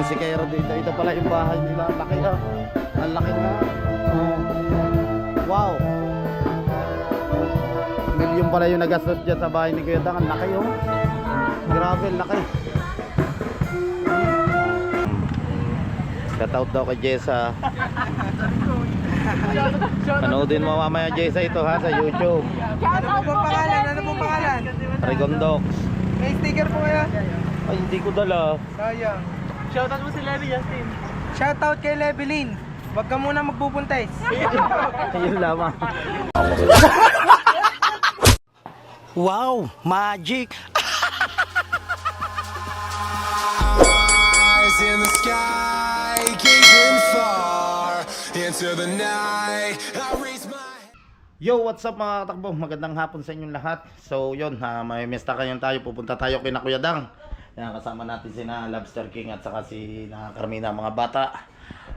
musikero dito. Ito pala yung bahay nila. Ang laki na. Ang laki na. Oh. Wow. Milyon pala yung nagastos dyan sa bahay ni Kuya Dang. Ang laki oh. Grabe, ang laki. Shoutout daw kay Jessa. Panoodin mo mamaya Jessa ito ha sa YouTube. Ano po bang pangalan? Ano pong pangalan? Rigondox. May sticker po kaya? Ay, hindi ko dala. Sayang. Shoutout mo si Levi Justin. Shoutout kay Levelyn. Huwag ka muna magpupuntes. Ayun lamang. Wow, magic. Eyes in the sky, gazing far into the night. I raise my Yo, what's up mga katakbo? Magandang hapon sa inyong lahat. So yun, may mesta kayon tayo. Pupunta tayo kina Kuya Dang. Yan, kasama natin sina Lobster King at saka si Carmina, mga bata.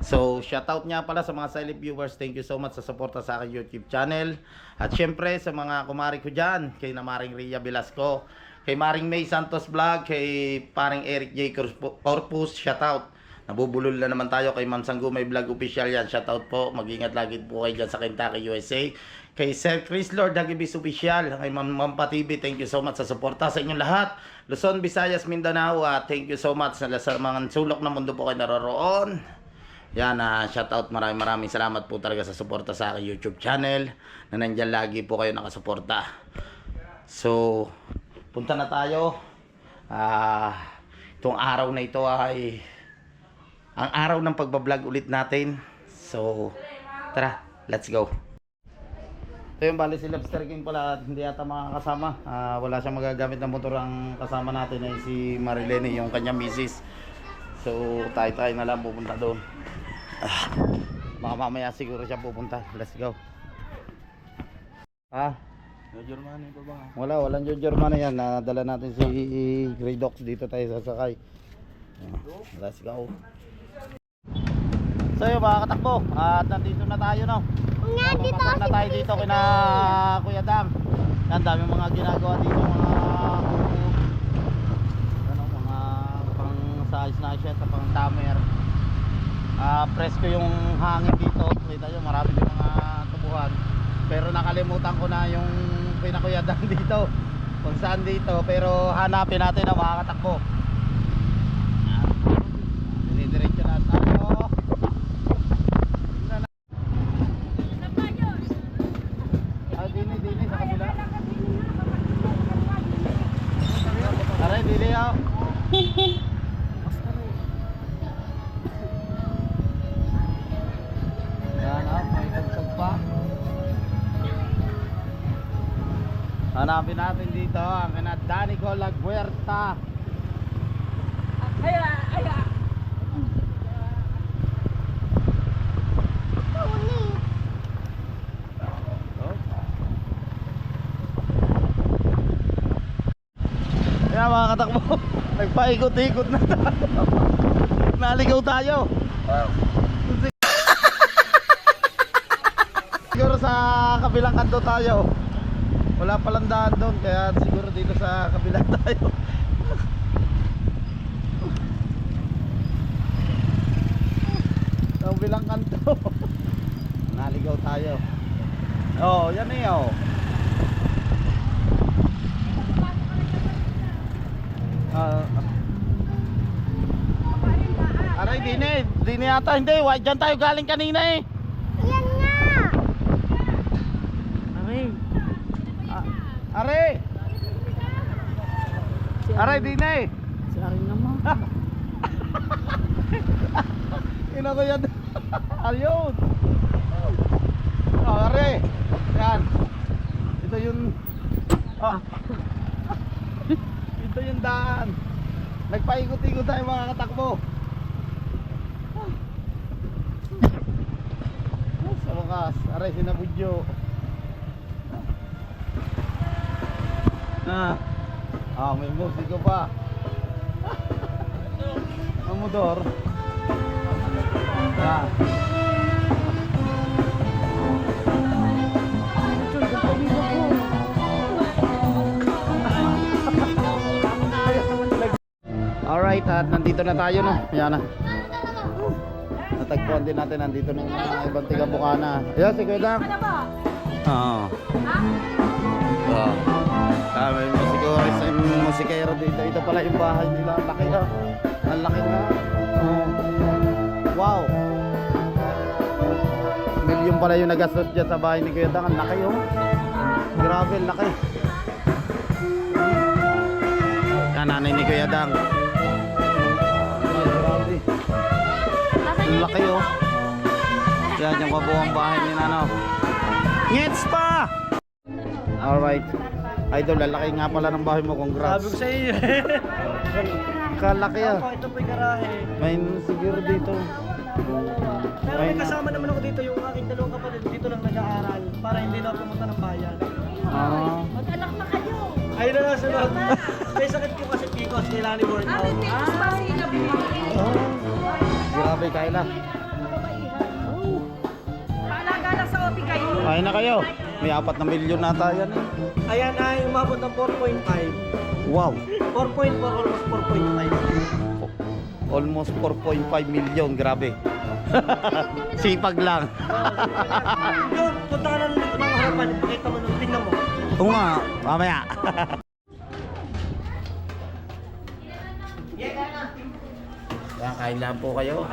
So shoutout nga pala sa mga silent viewers. Thank you so much sa suporta sa aking YouTube channel. At syempre sa mga kumari ko dyan, kay na Maring Ria Velasco, kay Maring May Santos Vlog, kay paring Eric J. Corpus, shoutout. Nabubulol na naman tayo kay Ma'am Sanggumay Vlog Official yan. Shoutout po. Mag-ingat lagi po kayo dyan sa Kentucky, USA. Kay Sir Chris Lord Hagibis Official. Kay Ma'am Mampa TV. Thank you so much sa suporta sa inyong lahat. Luzon, Visayas, Mindanao. Thank you so much sa mga sulok na mundo po kayo naroroon. Yan, shoutout. Maraming salamat po talaga sa suporta sa aking YouTube channel. Na nandyan lagi po kayo nakasuporta. So, punta na tayo. Itong araw na ito ay ang araw ng pagbablog ulit natin. So, tara, let's go. Ito yung bali si Lobster King pala, hindi yata makakasama. Wala siyang magagamit ng motor. Ang kasama natin ay si Marilene, yung kanyang misis. So, tayo na lang pupunta doon. Baka mamaya siguro siya pupunta. Let's go. Germany pa ba? Walang Germany yan. Nadala natin si Gradox. Dito tayo sasakay. Let's go. So yun mga katakbo, at nandito na tayo no. Pupunta na tayo dito kina Kuya Dang. Ang dami mga ginagawa dito, mga pang size na shit, pang tamer. Presko yung hangin dito. Kita nyo, marami din mga tubuhan. Pero nakalimutan ko na yung kina Kuya Dang dito, kung saan dito. Pero hanapin natin ang mga katakbo. Dinidiretso na tayo. Dini sa kabila. Aray, dili ako. Yan may tagtag pa. Hanapin natin dito ang Danico Laguerta. Aya. Kaya mga katakbo, nagpaikot-ikot na tayo. Naligaw tayo. Siguro sa kabilang kanto tayo. Wala palang daan doon, kaya siguro dito sa kabilang tayo. Sa kabilang kanto. Naligaw tayo. Oh, yan eh oh. Aray, dini yata, hindi, dyan tayo galing kanina eh. Yan nga. Aray, aray, dini. Si Arin naman. Ina ko yan. Ayun. Aray, yan. Ito yung ito yung daan. Nagpaikot-ikot tayo mga katakbo. Sa wakas, aray, sinabudyo. May musiko pa. Ang motor. Alright, at nandito na tayo no. Yan na. Natagpuan din natin, nandito na yung mga ibang tiga Bukana. Ayan, si Kuya Dang. Oo. May musikero dito. Ito pala yung bahay nila. Ang laki na. Ang laki na. Wow. Milyon pala yung nagastos dyan sa bahay ni Kuya Dang. Ang laki oh. Grabe, ang laki. Nanay ni Kuya Dang. Ay, grabe. Ang laki oh. Yan yung kabuang bahay ni Nano. Ngets pa! Alright. Idol, lalaki nga pala ng bahay mo. Congrats. Sabi ko sa iyo. Kalaki ah. Ito po yung garahe. May siguro dito. Pero may kasama naman ako dito, yung aking dalawang kapatid dito lang nag-aaral para hindi na pumunta ng bayan. Mag-anak na kayo. Ayun na nga sunod. May sakit ko kasi Picos, kailangan ni burn out. Picos ba sila? Grabe, Kayla. Paalaga na sa OP kayo. Kain na kayo. May 4 na milyon na tayo yan eh. Ayan ay umabot ng 4.5. Wow. 4.4, almost 4.5. Almost 4.5 million. Grabe. Sipag lang. Yung punta ka ng harapan, ipakita mo nung tingnan mo. Oo nga. Mamaya. Yan, kain lang po kayo.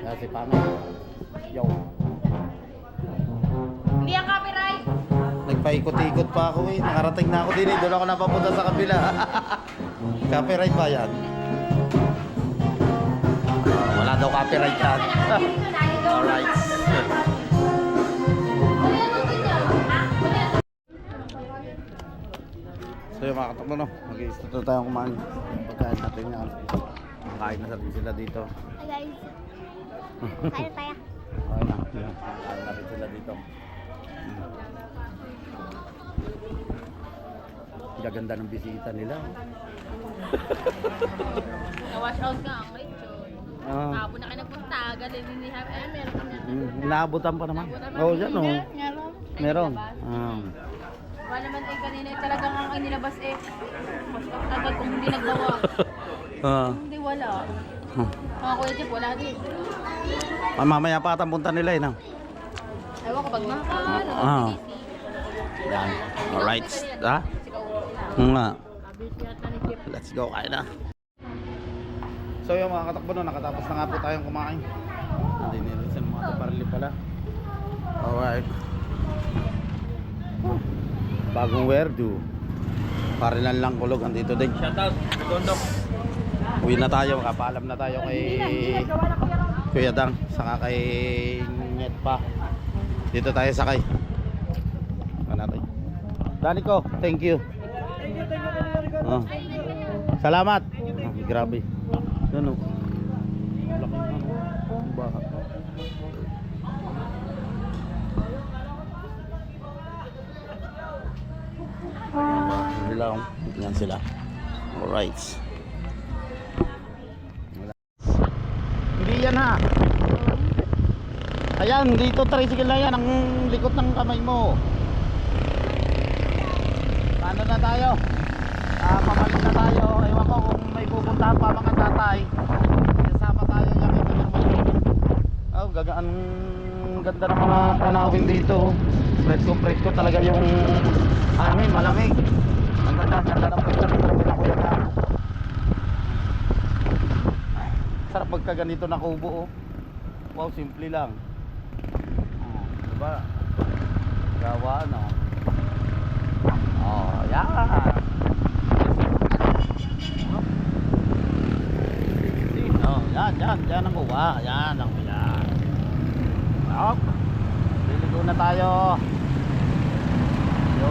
Yan si Pami. Yo. Hindi ang copyright. Nagpaikot-ikot pa ako eh. Nakarating na ako din eh. Doon ako napapunta sa kabila. Copyright ba yan? Wala daw copyright yan. Alright. So yung mga katakbo no, mag-i-start na tayong kumain. Pagkain natin yan. Kain na rin sila dito. Hi guys. Kaya tayo. Okay na. Yan. Kain na rin sila dito. Gaganda ng bisita nila. Na-wash out ka ang lechon. Ah. Hapon na kayo nagpunta. Galing din ni Happy. Ay, meron kami. Naabutan pa naman. Oo, dyan o. Meron. Wala naman tayo kanina. Talagang ang inilabas eh. Wash out agad kung hindi nagbawa. Hindi wala. Mga Kuya Jeff, wala din. Mamaya pa at ang punta nila eh. No? Ewan ko pag makan. Yan. Alright. Ha? Nga. Let's go. Kain na. So yung mga katakbo no, nakatapos na nga po tayong kumain. Nandinilis ang mga taparili pala. Alright. Bagong werdo. Parilan lang kulog. Andito din. Shoutout, Tondok. Uwi na tayo. Kapaalam na tayo kay Kuya Dang. Saka kay Nyet pa. Dito tayo sakay. Natin. Daniko, thank you. Oh. Salamat. Oh, grabe. Ano? Laking ano? Baha. Sila, yan sila. Alright. Hindi yan ha. Ayan, dito tricycle na yan ang likot ng kamay mo. Ano na tayo? Pamalit na tayo. Ewan ko kung may pupuntahan pa mga tatay. Kasama tayo yan. Oh, gagaan. Ganda ng mga tanawin dito. Presko talaga yung amin, malamig. Ang ganda ng pagkakita. Sarap pagka ganito na kubo oh. Wow, simple lang. Diba? Gawa no. Oh, yan. Oh, yan ang kuha. Yan ang kuha. Up. Liligo na tayo. Yo.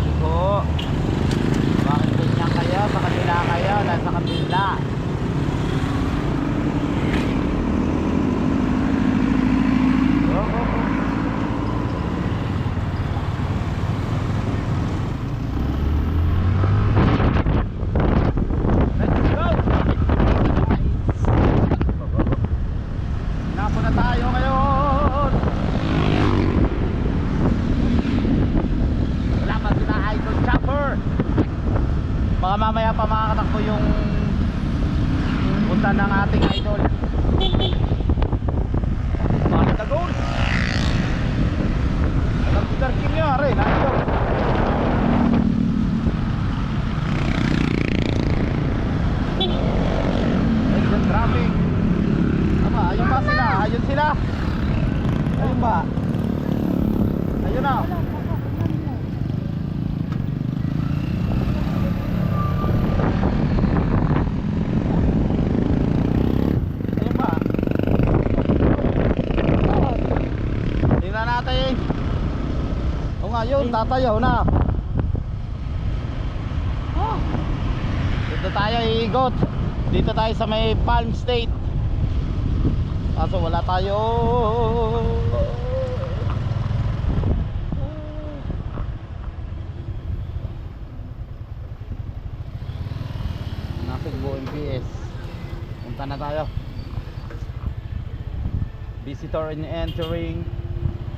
Ligo. Bakit ganyan kayo? Sa kabila kayo. Nasa kabila. Go. mamaya pa makakatakbo yung punta ng ating idol. Mahal na goal. Alam ko darking nyo, rin, idol. Ayun, traffic. Tama, ayun ba sila? Ayun sila. Ayun ba? Ayun na. Ayun ba? Tingnan natin. O nga yun, tatayaw na. Dito tayo iigot. Dito tayo sa may Palm State. Kaso wala tayo. Nasugbo MPS. Punta na tayo. Visitor in entering.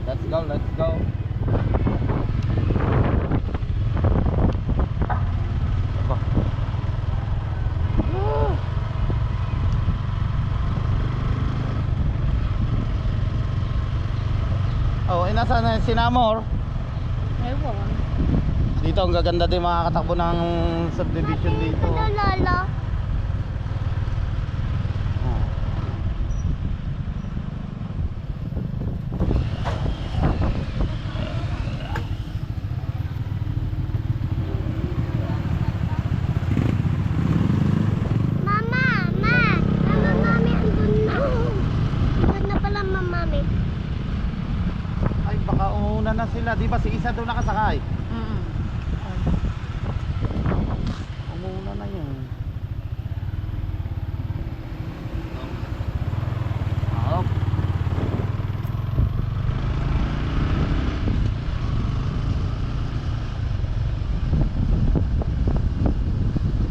Let's go, let's go. Aba. Oh, inasa na si Namor. Ewan. Dito ang gaganda din makakatakbo ng subdivision dito. Lala. Oh. Mama, mami, andun na. Andun na pala, mami. Ay baka una na sila. Di ba si isa doon nakasakay? Umuna na yun. Oh.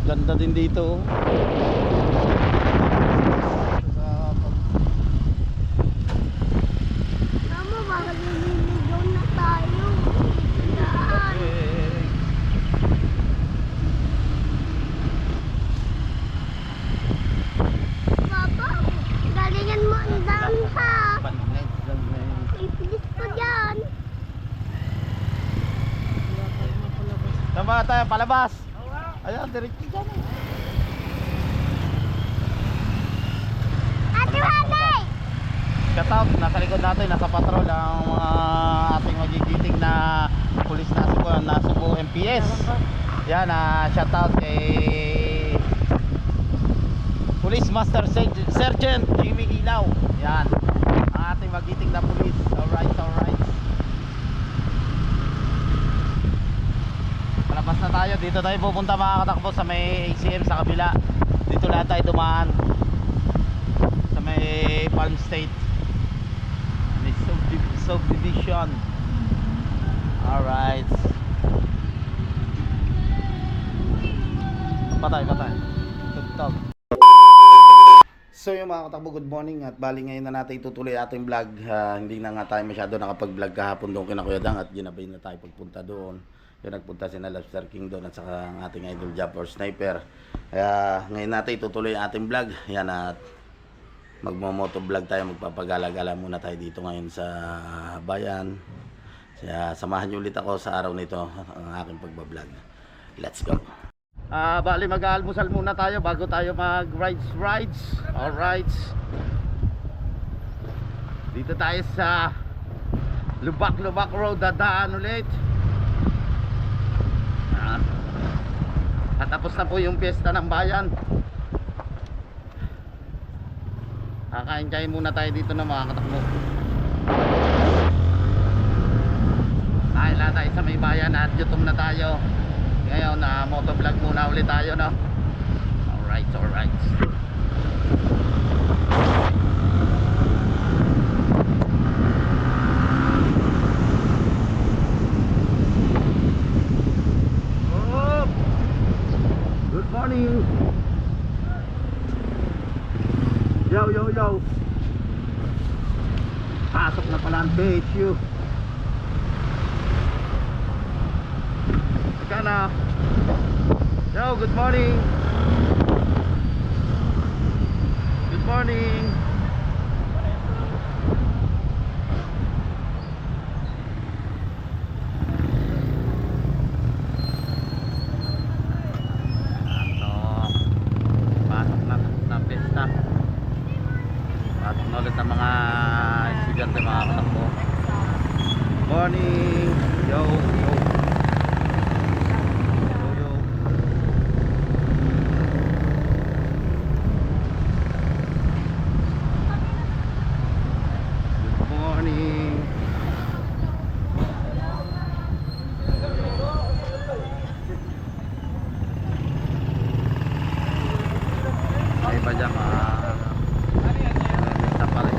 Ganda din dito. Mama, baka nililigaw na tayo. Saan? Papa, galingan mo ang daan ha. Ipilis ko dyan. Tama tayo, palabas. Ayan, diretso dyan. Ate Wale! Shout out, nasa likod natin, nasa patrol ang mga ating magigiting na pulis na Cebu MPS. Yan, shout out kay Police Master Sergeant Jimmy Ilaw. Yan, ang ating magigiting na pulis. Alright, alright. Palabas na tayo, dito tayo pupunta makakatakbo sa may ACM sa kabila. Dito lahat tayo dumaan sa may Palm State. May subdivision. Alright. Patay. Tugtog. So yung mga katakbo, good morning. At bali ngayon na natin itutuloy ating vlog. Hindi na nga tayo masyado nakapag-vlog kahapon doon kina Kuya Dang. At ginabay na tayo pagpunta doon. Yung nagpunta si na Lobster King doon at saka ang ating idol Jump or Sniper. Kaya ngayon natin itutuloy ang ating vlog. Yan, at magmo-moto vlog tayo, magpapagala-gala muna tayo dito ngayon sa bayan. Kaya samahan niyo ulit ako sa araw nito ang aking pagbablog. Let's go. Bali mag-aalmusal muna tayo bago tayo mag-rides. Alright. Dito tayo sa Lubak Road, dadaan ulit. At tapos na po yung piyesta ng bayan. Kakain-kain muna tayo dito na mga katakbo. Dahil na tayo sa may bayan at YouTube na tayo. Ngayon motovlog muna ulit tayo, no? Alright. Good morning. Yo. Pasok na pala ang PHU. Teka na. Yo, good morning. Good morning. Pasok na pista. Pasok na ulit ang mga estudyante, mga katakbo. Morning. Yo, yo. Yo, yo. Good morning. May iba dyan nalita pa rin.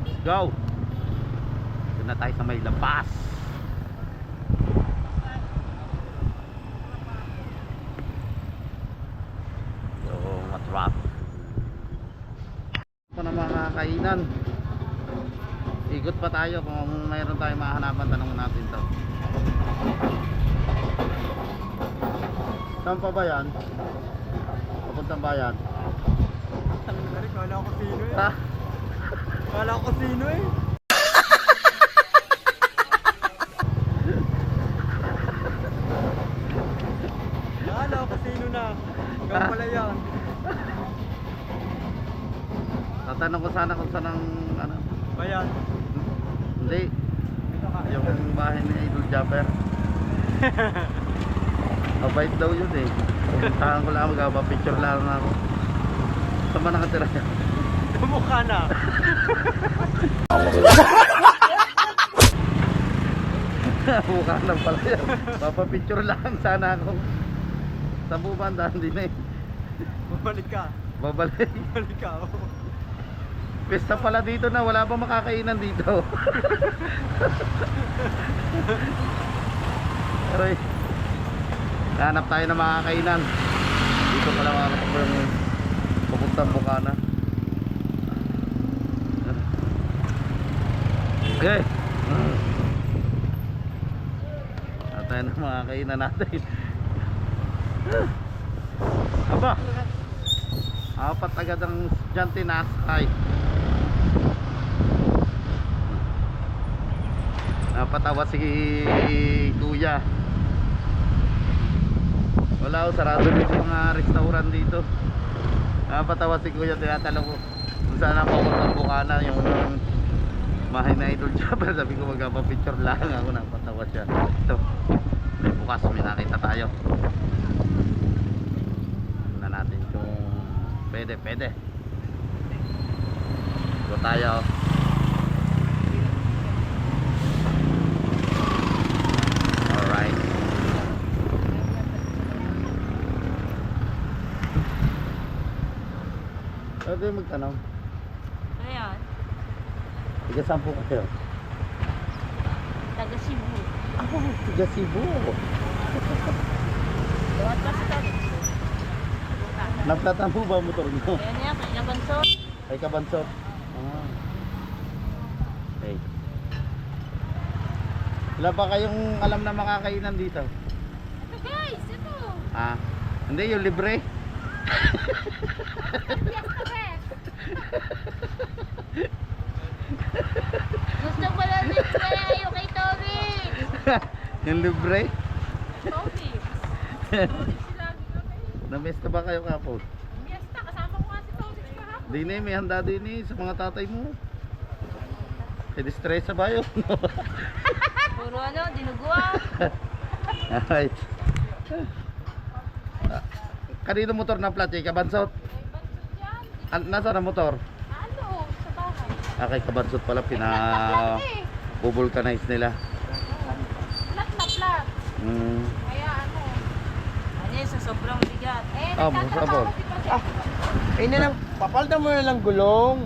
Let's go. Doon na tayo sa may lampas. So matrap. Ito na mga kainan. Ikot pa tayo kung mayroon tayong mahanapan. Tanong natin to. Saan pa ba yan? Papuntang bayan? Kala ko sino eh. Ha? Kala ko sino eh. Kala ko sino na. Ikaw pala yan. Tatanong ko sana kung saan ang ano. Bayan. Hindi. Yung bahay ni Idol Japper. Mabait daw yun eh. Pumuntahan ko lang, magpapicture lang ako. Saan ba nakatira yan? Mukha na. Mukha na pala yan. Papapicture lang sana ako. Sa bubanda, hindi na eh. Babalik ka. Babalik. Babalik ka. Oh. Pesta pala dito na, wala pa makakainan dito. Aray. Hanap tayo ng makakainan. Dito pala mga kapag yung papuntang Bukana. Okay. Hanap tayo ng makakainan natin. Aba, apat agad ang estudyante na asay. Napatawa si Kuya. Wala ko, sarado dito yung mga restaurant dito. Napatawa si Kuya, tinatanong ko kung saan ang papuntang Bukana, yung bahay na Idol Japper. Sabi ko magpapicture lang ako, napatawa siya. Ito, bukas may nakita tayo. Tignan natin kung pwede. Go tayo. Alright. Pwede magtanong. Ayan. Tiga sampu kayo. Taga Cebu. Ako, tiga Cebu. Buhat pa sa tabi. Nagtatampo ba ang motor nyo? Ayan yan, kaya nabansot. Ay, kabansot. Ah. Okay. Wala ba kayong alam na makakainan dito? Ito guys, ito. Ah, hindi, yung libre. Yes, correct. Gusto ko lang din kayo kay Toby. Yung libre? Toby. Na-miss na ba kayo kapon? Fiesta, kasama ko nga si Toby kahapon. Di na, may handa din eh sa mga tatay mo. Eh, distress ba yun? Puro ano, dinuguan. Alright. Kanino motor na plat eh? Kabansot? Nasaan ang motor? Ano, sa bahay. Kay Kabansot pala, pina-vulcanize nila. Plat na plat. Mm. Kaya ano. Ano yun, sa sobrang bigat. Eh, Ah, nagtatrabaho masabot. si Pag. Eh na lang, papalda mo na lang gulong.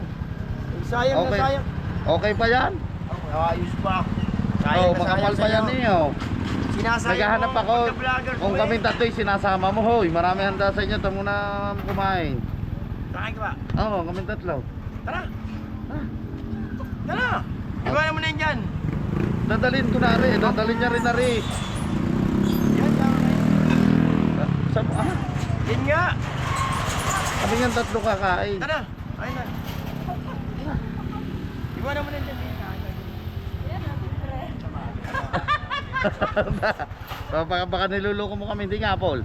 Sayang Okay. na sayang. Okay pa yan? Ayos pa. Oo, makapal pa yan eh. Oh. Sinasayang Naghahanap mo, ako. pagka-vlogger ko Kung eh. kaming tatlo'y sinasama mo, hoy. Marami handa sa inyo. Ito muna kumain. Kain ka ba? Oo, kaming tatlo. Tara. Ah. Tara. Iwanan mo na yan dyan. Dadalhin ko na rin. Dadalhin niya rin na rin. Saan? Yan nga! Kami nga tatlo kakain. Tara! Ayun na. Iwanan mo na dyan. Baka niluloko mo kami. Hindi nga, Paul.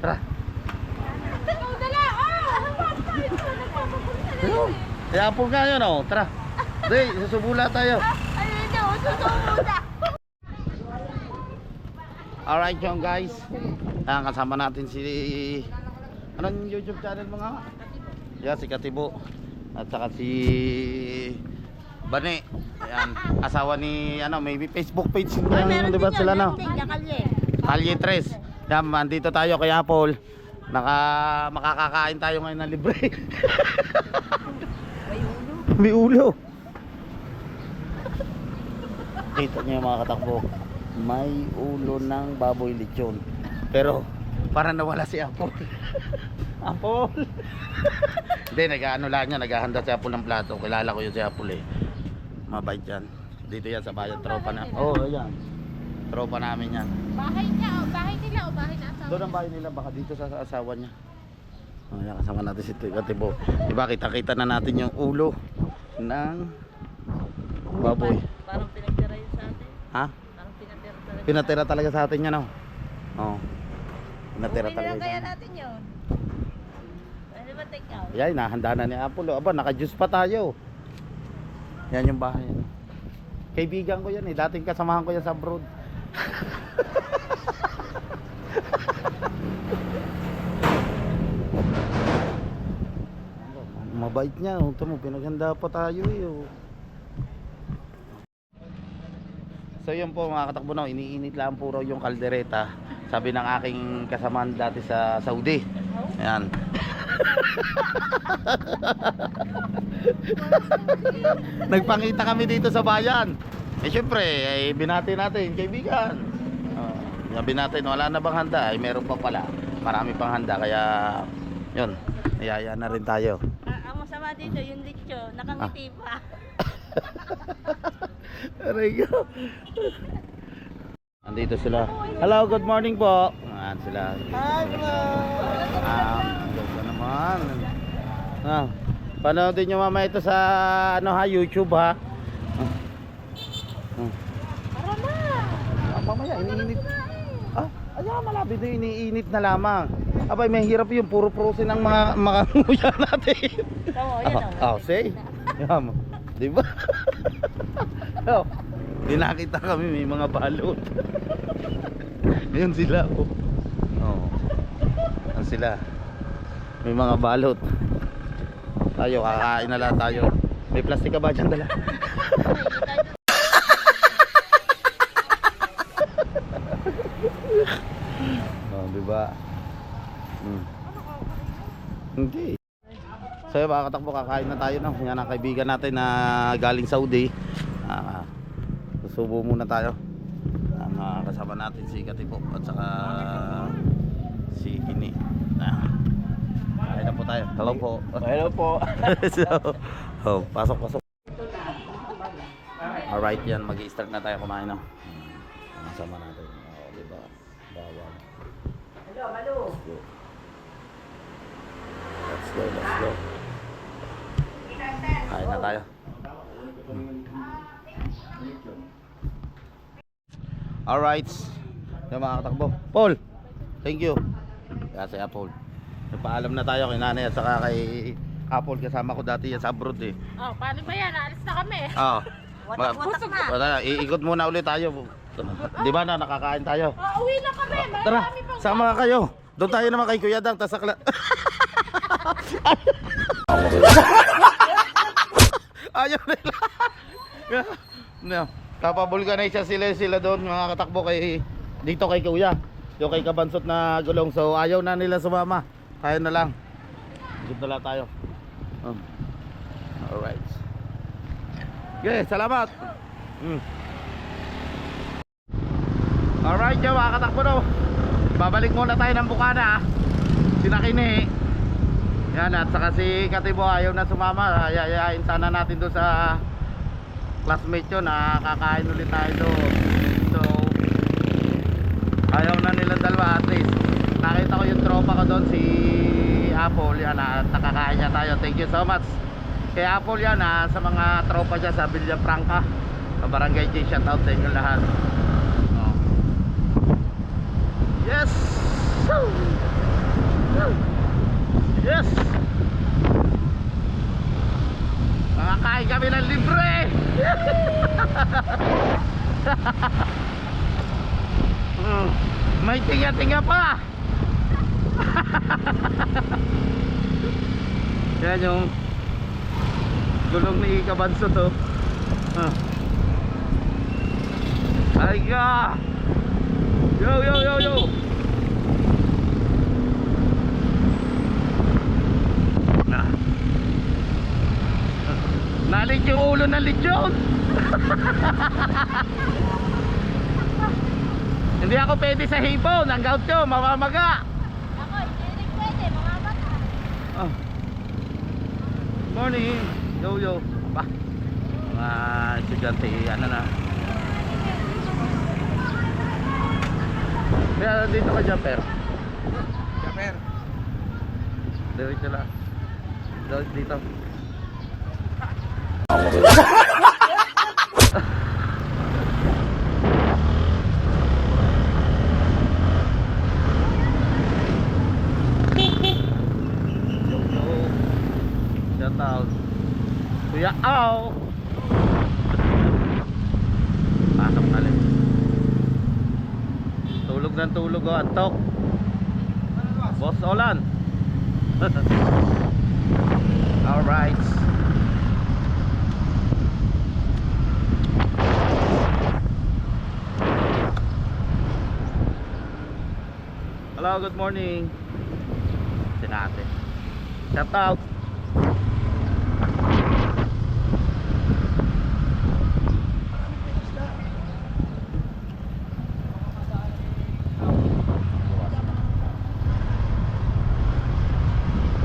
Tara. Ikaw dala! Kaya Apple nga yun, oh. Tara. Hindi, susubula tayo. Ano yun daw? Susubuta! Alright yung guys. Ayan, kasama natin si... Anong YouTube channel mo nga? Yeah, si Katibo. At saka si... Bane. Ayan, asawa ni... Ano, maybe Facebook page nila, di ba sila, no? Kalye 3. Yan, andito tayo kay Apple. Makakakain tayo ngayon ng libre. May ulo. Kita niyo yung mga katakbo. May ulo ng baboy lechon. Pero para nawala si Apple. Apple. Hindi, nag-ano lang niya, naghahanda si Apple ng plato. Kilala ko yun si Apple eh. Mabait yan. Dito yan sa bayan, tropa na. Oh, ayan. Tropa namin yan. Bahay niya o bahay nila o bahay na asawa? Doon ang bahay nila, baka dito sa asawa niya. Ayan, kasama natin si Katibo. Diba, kita-kita na natin yung ulo ng baboy. Parang pinagtira yun sa atin. Ha? Parang pinatira talaga. Pinatira talaga sa atin yan, oh. Oo. Pinatira Uwi na talaga lang kaya sa atin. natin yun. Pwede ba take out? Yan, nahanda na ni Apple. Aba, naka-juice pa tayo. Yan yung bahay. Ano. Kaibigan ko yan eh. Dating kasamahan ko yan sa abroad. Mabait niya. Ito mo, pinaghanda pa tayo eh. Oh. So yun po mga katakbo na, iniinit lang po raw yung kaldereta. Sabi ng aking kasamaan dati sa Saudi. Ayan. Nagpangita kami dito sa bayan. Eh syempre, binati natin, kaibigan. Sabi natin, wala na bang handa? Ay meron pa pala. Marami pang handa, kaya yun, niyaya na rin tayo. Ang masama dito, yung licho, nakangiti pa. Aray ko. Andito sila. Hello, good morning po. Ayan sila. Hi, bro! Good ka naman. Panoodin nyo mama ito sa ano ha, YouTube ha. Para na! Mamaya, iniinit. Ayan, malapit na iniinit na lamang. Abay, may hirap yung puro prosin ng mga nguya natin. Tama, yan o. Say. Yan. Di ba? Oh, di nakita kami may mga balot. Ngayon sila oh. Oh. Yan sila. May mga balot. Tayo kakain na lang tayo. May plastic ka ba dyan dala? Oh, di ba? Hindi. So yun mga katakbo, kakain na tayo no? Yan ang kaibigan natin na galing Saudi. Susubo muna tayo. Kasama natin si Katibo at saka si Kini. Kain na po tayo. Hello po. Hello po. So, pasok. Alright yan, mag-i-start na tayo kumain no? Kasama natin. Diba? Bawal. Let's go. Kain na tayo. Alright. Yung mga katakbo. Paul, thank you. Kaya si Apple. Nagpaalam na tayo kay nanay at saka kay Apple. Kasama ko dati yan sa abroad eh. Oh, paano ba yan? Alis na kami. Oo. Watak na. Wala, iikot muna ulit tayo. Di ba na nakakain tayo? Uwi na kami. Tara, Marami pang sama kayo. Doon tayo naman kay Kuya Dang, tasakla. Ayaw nila. No, kapabulganize sila doon mga katakbo kay dito kay Kuya. Yung kay Kabansot na gulong. So ayaw na nila sumama. Tayo na lang. Dito na lang tayo. Alright. Okay, salamat. Alright, yung mga katakbo no. Babalik muna tayo ng Bukana. Sinakini. Yan, at saka si Katibo ayaw na sumama. Yayain sana natin doon sa classmate yun, nakakain ulit tayo doon. So ayaw na nilang dalawa, at least nakita ko yung tropa ko doon, si Apple yan, at nakakain niya tayo. Thank you so much kay Apple yan, sa mga tropa niya sa Villa Franca, sa Barangay J. Shout out sa inyo lahat. Oh. Yes. Woo! Woo! Yes. Makakain kami ng libre. May tinga-tinga pa. Yan yung gulong ni Kabanso to. Ay ka. Yo yo yo yo. Nalit yung ulo ng lechon. Hindi ako pwede sa hipon. Ang gout ko, mamamaga. Ako, hindi pwede, mga bata. Oh. Morning. Yo yo. Pa. Mga estudyante, ano na. Kaya dito ka, Jumper. Jumper. Diretso lang. Dito. Shout out Kuya Aw. Pasok na rin. Tulog ng tulog, oh, antok. Boss Olan. Alright. Hello, good morning. Sinate. Shout out.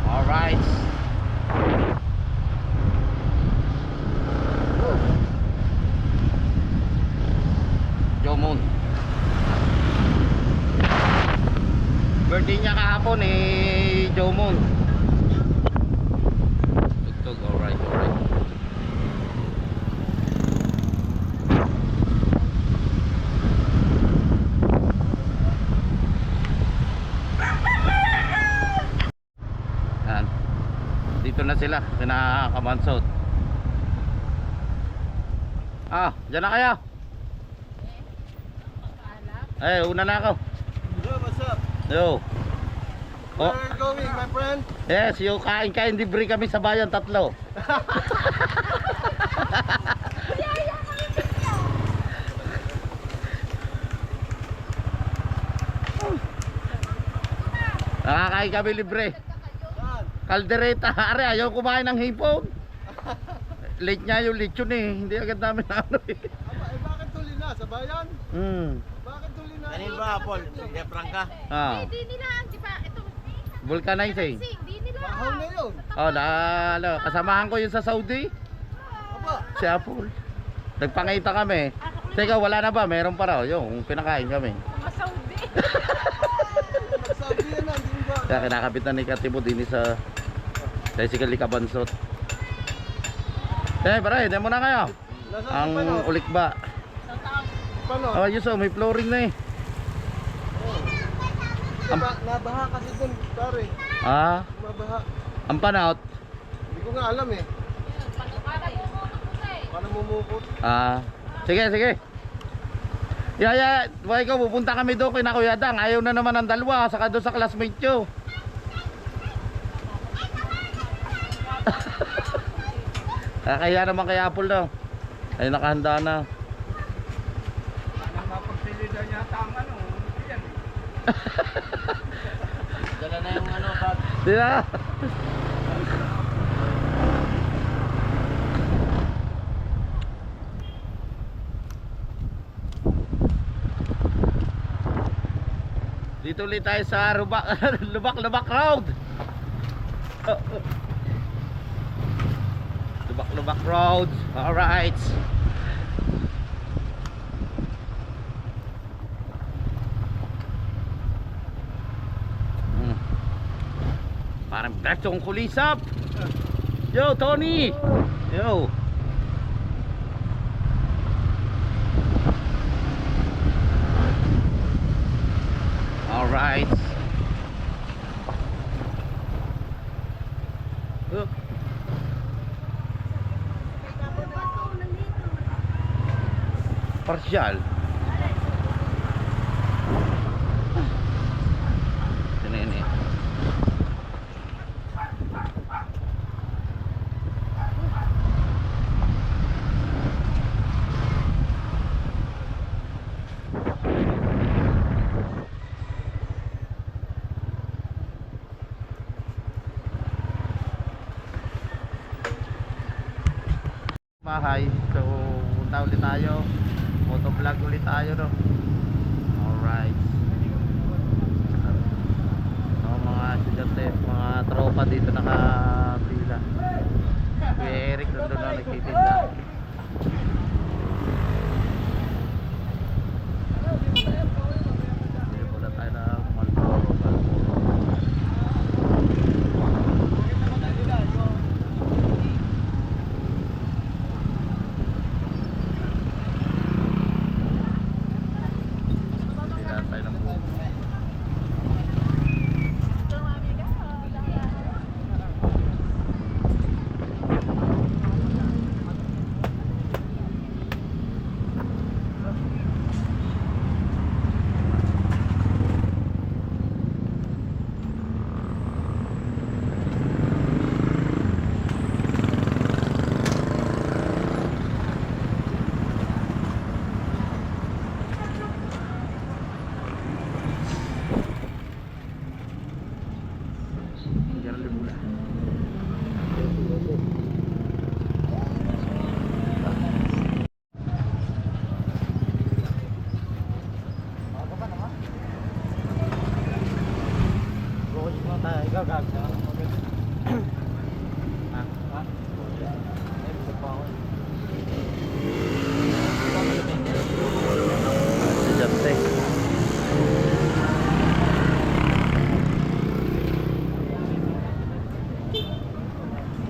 Alright. Jomon. Birthday niya kahapon Jomon. Tugtog, alright. Yan. Dito na sila, kinakamansot. Dyan na kayo. Una na ako. Yo, what's up? Yo. Where are you going, my friend? Yes, yung kain-kain libre kami sa bayan, 3. Nakakain kami libre. Caldereta, are ayaw kumain ng hipon. Late niya yung lechon hindi agad namin ano Bakit tuli na? Sa bayan? Bakit tuli na? Kanil ba, Apple? Villa Franca? Hindi nila, di ba, ito, Vulcanizing. hindi nila. Bahaw na yun. Kasamahan ko yun sa Saudi. Aba, Si Apple. Nagpangita kami. Teka, wala na ba? Meron pa raw. Yung pinakain kami. Mga Saudi. nagsabi yan na, hindi ba? Kaya kinakabit na ni Katibo din sa tricycle ni Kabansot. Pare, dyan muna kayo. Nasaan Ang si Pano? ulik ba? Pano? Yun may flooring na Nabaha kasi dun, pare. Mabaha. Ang panaut. Hindi ko nga alam Paano mumukot? Sige. Buhay ko, pupunta kami doon kay na Kuya Dang. Ayaw na naman ang dalawa, saka doon sa classmate nyo. Kaya naman kay Apple daw. Ay nakahanda na. Napagsilida niya tama, no? Yan. Dala na yung bag. Di na. Dito ulit tayo sa Lubak Road. Lubak Road. Alright. Parang Bertong Kulisap. Yo, Tony. Yo. Alright. Parsyal. Ini. Bahay. So, punta ulit tayo. Motovlog ulit tayo, no? Alright. So, mga estudyante, mga tropa dito nakapila. Kuya Eric doon na nagtitinda. Dito pula tayo na Malboro.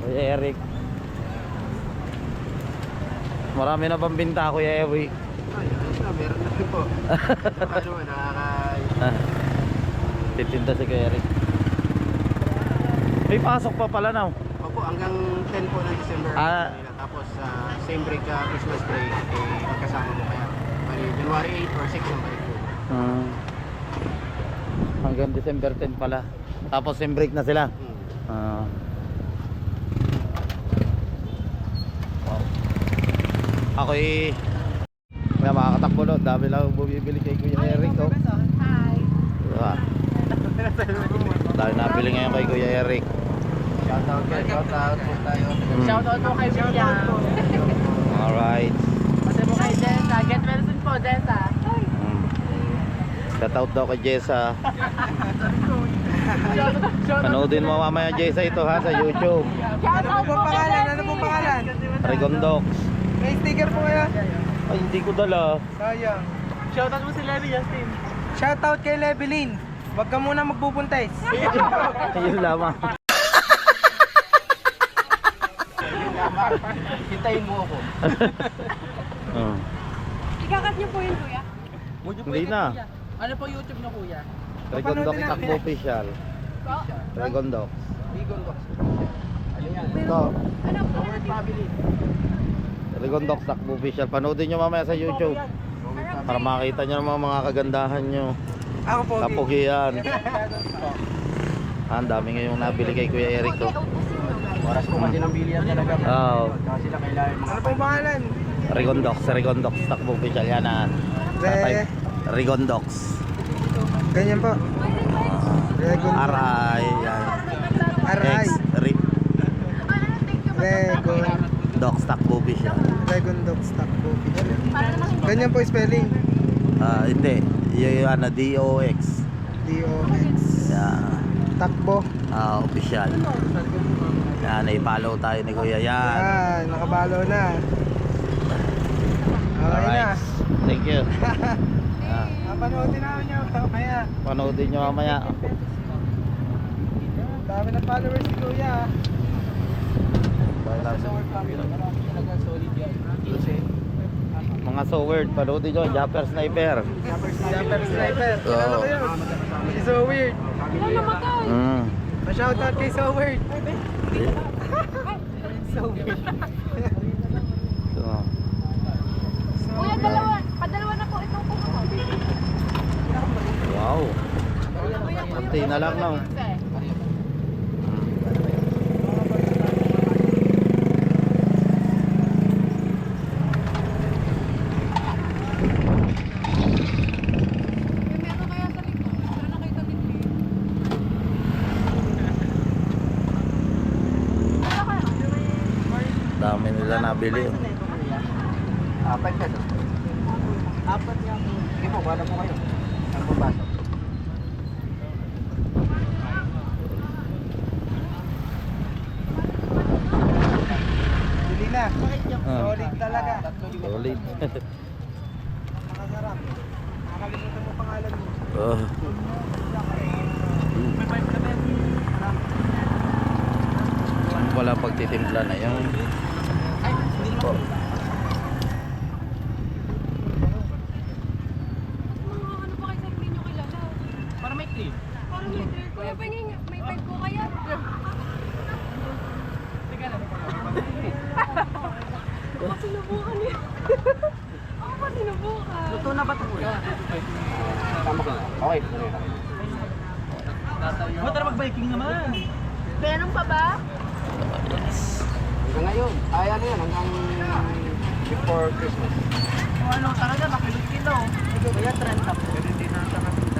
Kuya Eric. Marami na bang binta, Kuya Eric? Meron na rin po. Ano, Titinda si Kuya Eric. May pasok pa pala now. Opo, hanggang 10 po ng December. Tapos same break Christmas break, magkasama mo kaya. Bali, January 8 or 6 ang balik po. Hanggang December 10 pala. Tapos sem break na sila. Wow. Ako'y may makakatakbo no. Dami lang bumibili kay Kuya Eric. Oh. Hi. Diba? Dahil nabili ngayon kay Kuya Eric. Shoutout guys, shoutout po tayo. Shoutout po kay William. Alright. Pati mo kay Jessa. Get well soon po, Jessa. Shoutout daw kay Jessa. Panoodin mo mamaya Jessa ito ha sa YouTube. Shoutout po kay Jessa. Ano pong pangalan? Rigondox. May sticker po kaya? Ay hindi ko dala. Sayang. Shoutout mo si Levi Justin. Shoutout kay Levelyn. Huwag ka muna magpupuntais. Ayun lamang. Hintayin mo ako. Ikakat niyo po yun, kuya. Hindi na. Ano po YouTube niyo, kuya? Rigondox Takbo Official. Rigondox. Bigon ko. Ito. Ano po? Rigondox Takbo Official. Panoodin nyo mamaya sa YouTube. Para makita nyo naman mga kagandahan nyo. Ako po. Kapugian. Ang dami ngayong nabili kay Kuya Eric. Oh. Oras po kasi ng bilihan talaga. Oh. Kasi sila kailangan mga Ano pong pangalan? Rigondox Takbo Official. Yan na. Re- Rigondox. Ganyan po. Regon. Aray. Yan. Aray. Regon. Dox Takbo Official. Regon Dog Stock po. Ganyan po spelling. Hindi. Yung DOX. D-O-X. Yan. Takbo. Official. Yan. I-follow tayo ni Kuya. Yan. Ah, nakabalo na. Okay na. Alright. Thank you. Panoodin namin nyo mamaya. Panoodin nyo mamaya. Dami ng followers si Kuya. Talaga solid yan. Kasi, Mga so word, panoodin nyo, Japper Sniper. Jumper Sniper. Kilala ko yun. Si So Weird. Mm. Pa-shoutout kay So Weird. So Weird. So, Kuya, padalawa na po itong kuko. wow. Kunti na lang, no? Meron kaya sa likod. Wala na kayo sa likod. Dami nila nabili. Oh. 5 pesos. Apat niya ako. Sige po, wala po kayo. Ang pumapasok. Bili na. Ah. Solid talaga. Solid. Nakasarap. Nakalimutan mo pangalan mo. Oh. Yan pala pagtitimpla na yung oh. Ano ba kayo sa hindi nyo kilala? Para may clean. Parang leader. Kuya, pahingin nga. May 5 ko kaya. Ako sinubukan niya. Ako pa sinubukan. Luto na ba ito? Tama ko na. Okay. Huwag tara mag-biking naman. Meron pa ba? Hanggang ngayon. Ay, ano yan? Hanggang before Christmas. Kung ano talaga, makilot-kilo. Kaya 30 po.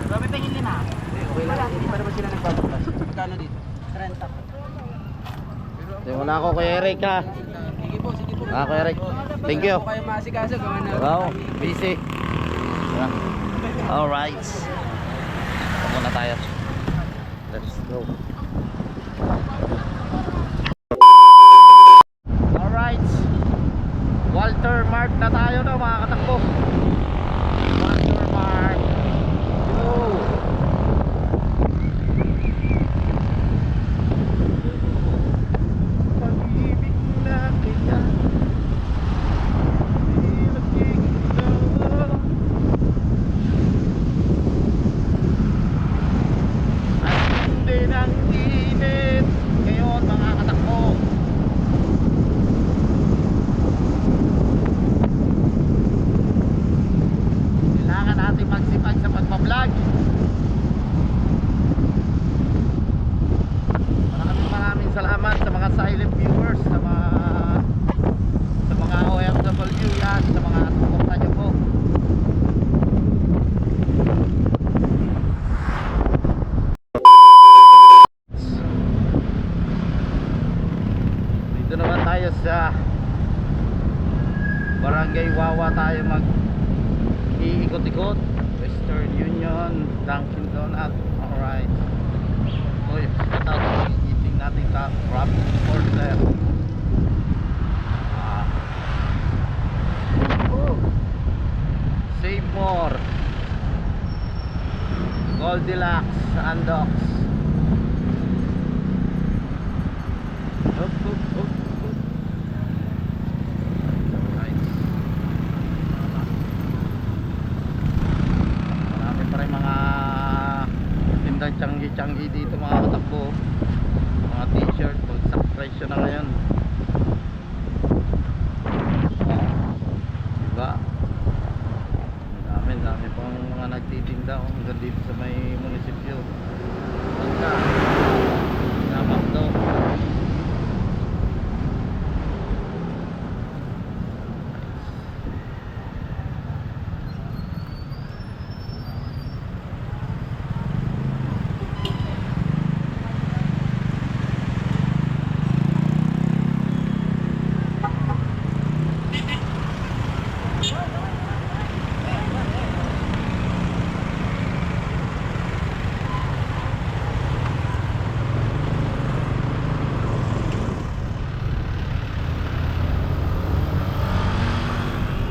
Grabe pahingin na. Okay lang. Hindi pa naman sila nagpapaglas. Magkano dito? 30 po. Wala ako kay Eric ha. Sige po, sige po. Kuya Eric. Thank you. Kayo maasikaso. Gawa na. Wow, busy. Yeah. Alright. Ito na tayo. Let's go. Alright. Walter Mark na tayo no mga katakbo. Walter Mark. Yo. Pag-ibig na kita. Hindi ng init ngayon mga katakbo. Kailangan natin magsipag sa pagpa-vlog. Maraming salamat sa mga silent viewers, sa mga OFW yan, sa mga suporta nyo po. Dito naman tayo sa Barangay Wawa tayo iikot-ikot. Western Union, Dunkin Donut. Alright. Uy, shout eating natin sa Rapid Porter. Save more. Goldilocks, Andox. Up. Nice. Marami pa rin mga tindang tiyanggi-tiyanggi dito mga katakbo. Mga t-shirt, bagsak presyo na ngayon. Diba? Dami pang mga nagtitinda hanggang dito sa may munisipyo. Banda. Namak daw.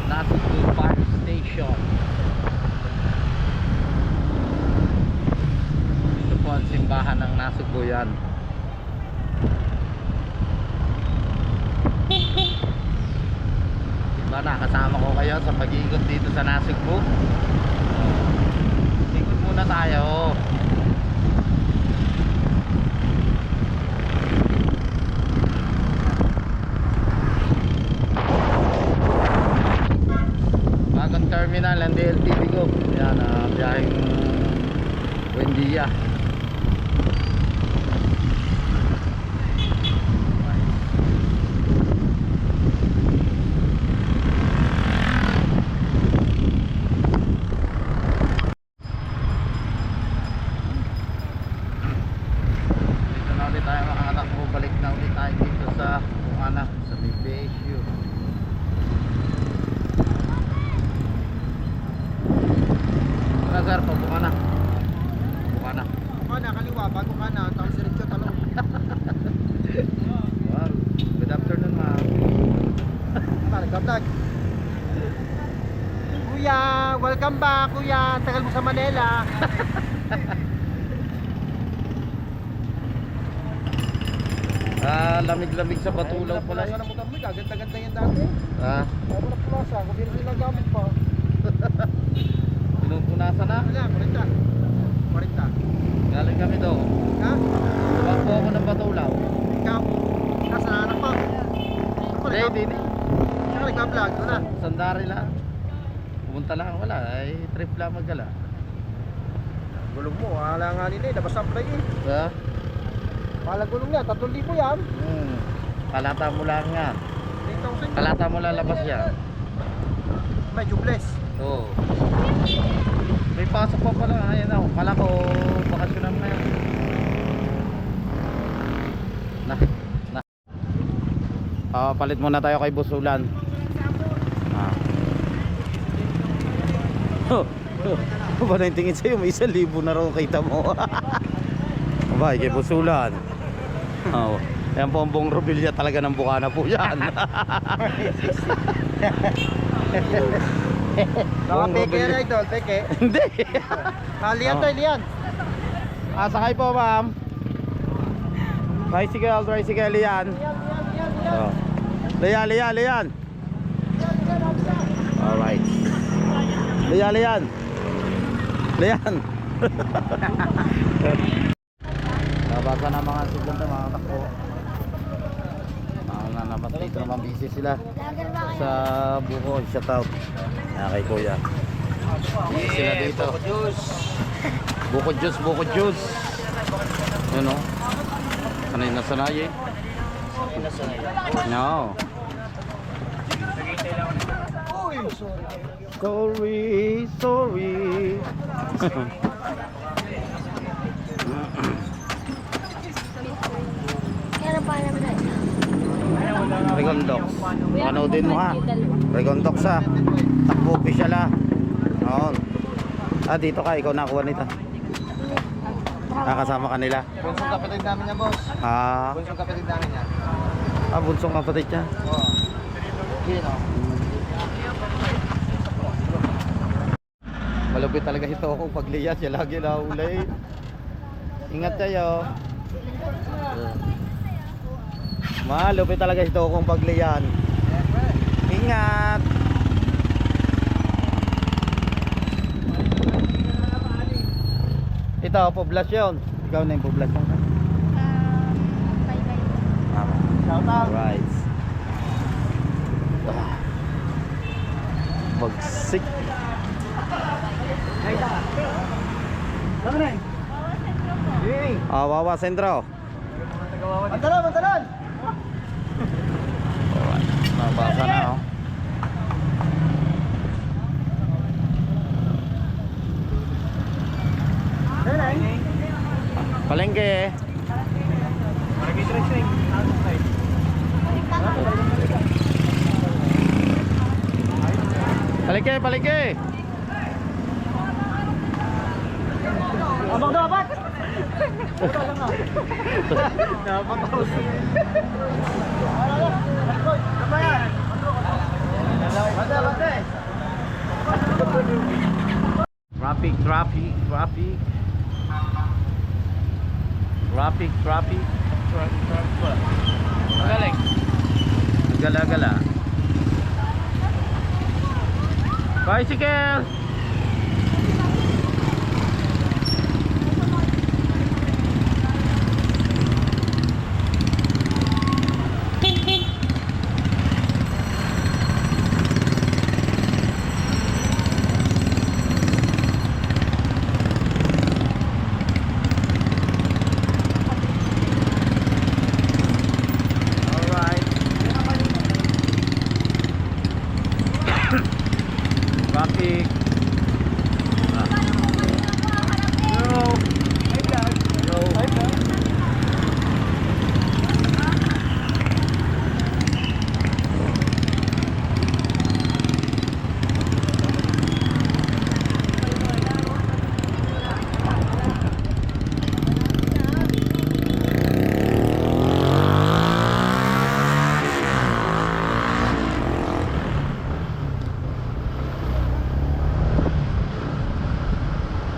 Nasugbu Fire Station. Ito po ang simbahan ng Nasugbu yan. Cebu. Ikot muna tayo. Bagong terminal ang DLTV ko. Yan, biyaheng Buendia. Dito na ulit tayo mga anak mo. Balik na ulit tayo dito sa Bukana, sa BPSU. Wala sir, pa Bukana. Bukana. Kana, kaliwa, bago kana, tapos diretso talong. Wow. Good afternoon ma'am. Nagka-vlog. Kuya, welcome back kuya. Tagal mo sa Manila. Lamig-lamig sa Batulaw pala. Wala mo kami, gaganda-ganda yan dati. Ah, Wala mo na pulasa, kung di na sila gamit pa. pinupunasan na. Wala, 40. Galing kami doon. Ha? Tumakbo ako ng Batulaw. Ikaw, nasa anak pa. Ako Hindi, hindi. Saka nagka-vlog, wala. Sandari lang. Pumunta lang, wala. Ay, trip lang magala. Gulong mo, wala nga nila, labas ang play eh. Ah, Pala gulong niya, 3,000 yan. kalata mo lang nga. 3,000. Kalata mo lang labas yan. Medyo bless. Oo. May pasok pa pala. Ayan ako. Kala ko bakasyonan na yan. Palit muna tayo kay Busulan. Ba na yung tingin sa'yo? May 1,000 na raw kita mo. Aba, kay Busulan. Oh. Yan po ang buong Robilla talaga ng Bukana po yan. Baka peke yan idol, peke. Hindi. Lian to, lian. Sakay po ma'am. Tricycle yan. Oh. Lian. Alright. Lian. Nabasa na mga segunda mga takbo. Naman dito naman busy sila sa buko. Shout out. Kay kuya. Busy sila dito. Buko juice. Yun o. Sanay na sanay eh. No. Sorry. Regondox. Panoodin mo ha. Regondox ha. Takbo official ha. Oo. Dito ka. Ikaw nakakuha nito. Kasama ka nila. Bunsong kapatid namin yan, boss. Bunsong kapatid namin yan. Bunsong kapatid niya. Oo. Yun o. Malupit talaga ito kung pagliya. Siya lagi nahuli. Ingat kayo. Malupit talaga ito kung pagliyan. Ingat. Ito, poblasyon. Ikaw na yung poblasyon ka. Shout out. Right. Bagsik. Wawa Sentro. Mantalan! Nabasa na oh. Palengke. Palengke. Abang dapat! Dapat ako. Traffic. Magaling. Gala-gala. Bicycle! Alright. Traffic.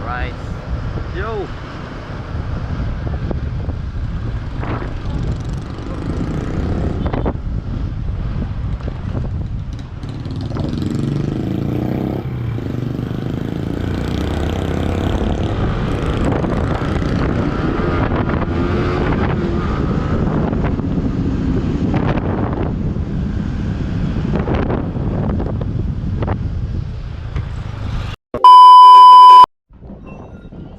Right. Yo.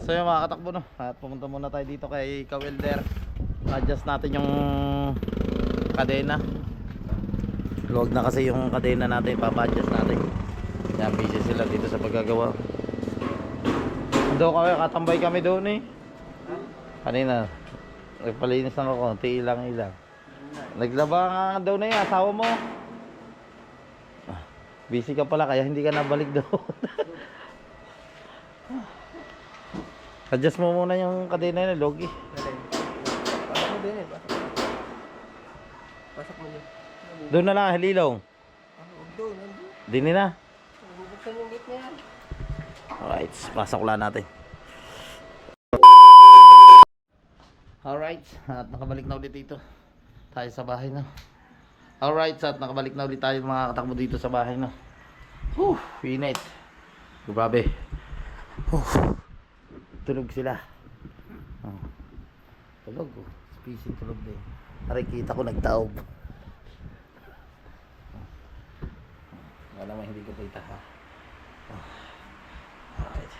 So yung mga katakbo no, at pumunta muna tayo dito kay Kawelder. Adjust natin yung kadena. Luwag na kasi yung kadena natin, papa-adjust natin. Yan, busy sila dito sa paggagawa. Doon kami, katambay kami doon eh. Kanina, nagpalinis ng konti, ilang. Naglaba nga daw na yung asawa mo. Busy ka pala, kaya hindi ka nabalik doon. Adjust mo muna yung kadena na Logi. Pasok mo din eh. Pasok mo din. Doon na lang, halilaw. Doon. Dini na. Bubuksan yung gate niya. Alright, pasok lang natin. Alright, at nakabalik na ulit dito. Tayo sa bahay na. Alright, at nakabalik na ulit tayo mga katakbo dito sa bahay na. Init. Grabe. Tulog sila. Tulog oh. Species tulog din. Nakikita ko nagtaob. Wala mo hindi ko kita ha. Alright.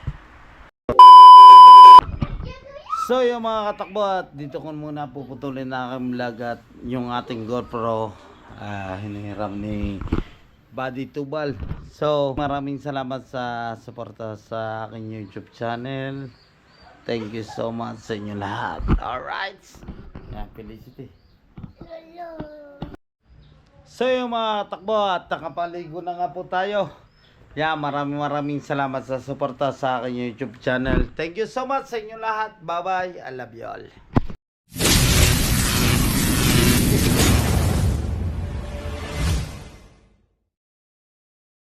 So yung mga katakbo, at dito ko muna puputulin na aking vlog at yung ating GoPro hinihiram ni Buddy Tubal. So maraming salamat sa suporta sa aking YouTube channel. Thank you so much sa inyo lahat. Alright. Yan, Felicity. So yung mga takbo, at nakapaligo na nga po tayo. Yan, maraming salamat sa suporta sa aking YouTube channel. Thank you so much sa inyo lahat. Bye bye. I love you all.